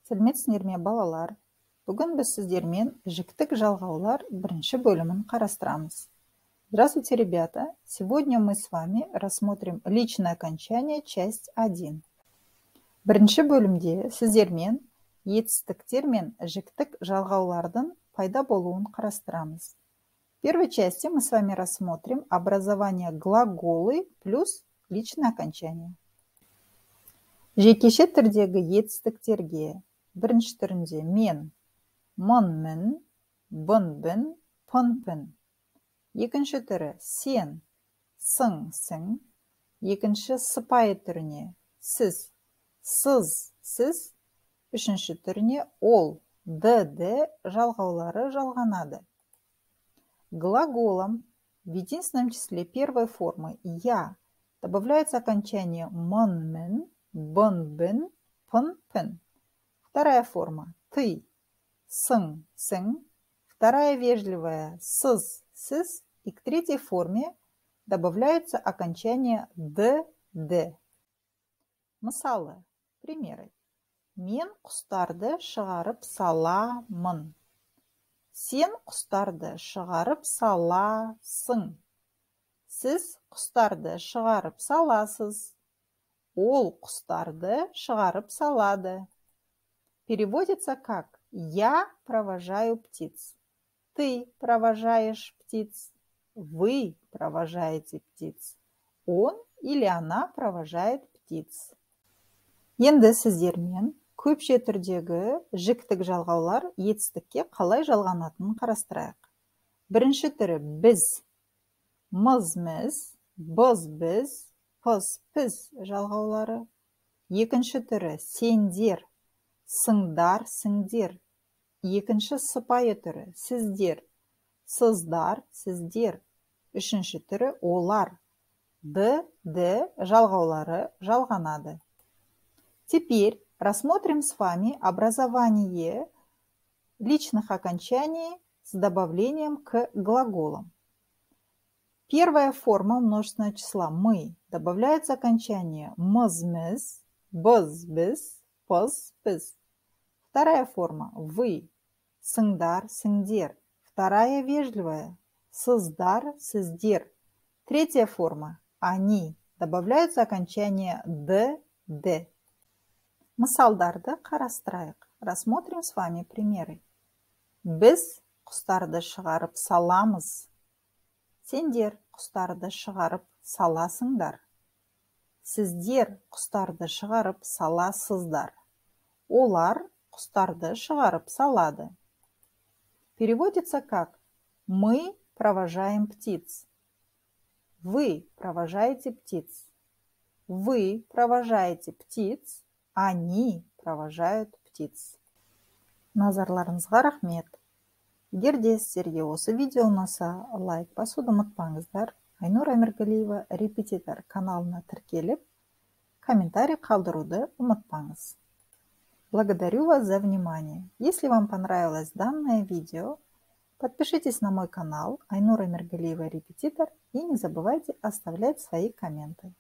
Сәлеметсіздер ме, балалар? Бүгін біз сіздермен жіктік жалғаулар бірінші бөлімін қарастырамыз. Здравствуйте, ребята! Сегодня мы с вами рассмотрим личное окончание, часть 1. Бірінші бөлімде сіздермен етістіктер мен жіктік жалғаулардың пайда болуын қарастырамыз. В первой части мы с вами рассмотрим образование глаголы плюс личное окончание. Жекеше түрдегі етістіктерге бірінші түрінде мен, мұнмын, бұнбын, пұнпын. Екінші түрі сен, сың, сің. Екінші сыпайы түріне сіз, сыз, сіз. Үшінші түріне ол, д жалғаулары жалғанады. Глаголом в единственном числе первой формы «я» добавляется окончание «мұнмын», «бұнбын», «пұнпын». Вторая форма «ты», «сың», «сің». Вторая вежливая «сыз», «сіз». И к третьей форме добавляется окончание «д». Мысалы, примеры. Мен құстарды шығарып саламын. Сен құстарды шығарып саласың. Сіз құстарды шығарып саласыз. Ол құстарды шығарып салады. Переводится как «Я провожаю птиц». Ты провожаешь птиц. Вы провожаете птиц. Он или она провожает птиц. Енді сіздермен көпше түрдегі жіктік жалғаулар етістікке қалай жалғанатынын қарастырайық. Бірінші түрі біз, мыз, міз, біз, біз, пыз, піз жалғаулары. Екінші түрі сендер, сыңдар, сіңдер. Екінші сыпайы түрі сіздер, сыздар, сіздер. Үшінші түрі олар, д жалғаулары жалғанады. Теперь рассмотрим с вами образование личных окончаний с добавлением к глаголам. Первая форма множественного числа «мы» добавляется окончание «мыз», «міз», «біз», «біз», «пыз», «піз». Вторая форма «вы», «сыңдар», «сіңдер». Вторая вежливая «сыздар», «сіздер». Третья форма «они» добавляется окончание «д». Мысалдарды қарастырайық. Рассмотрим с вами примеры. Біз құстарды шығарып саламыз. Сендер құстарды шығарып саласыңдар. Сіздер құстарды шығарып саласыздар. Олар құстарды шығарып салады. Переводится как «Мы провожаем птиц». Вы провожаете птиц. Вы провожаете птиц. Они провожают птиц. Назарларыңызға рахмет. Егер де сіздерге осы видео ұнаса, лайк басуды ұмытпаңыздар. Айнұр Әміргалиева репетитор каналына тіркеліп, комментарий қалдыруды ұмытпаңыз. Благодарю вас за внимание. Если вам понравилось данное видео, подпишитесь на мой канал Айнур Әміргалиева репетитор и не забывайте оставлять свои комменты.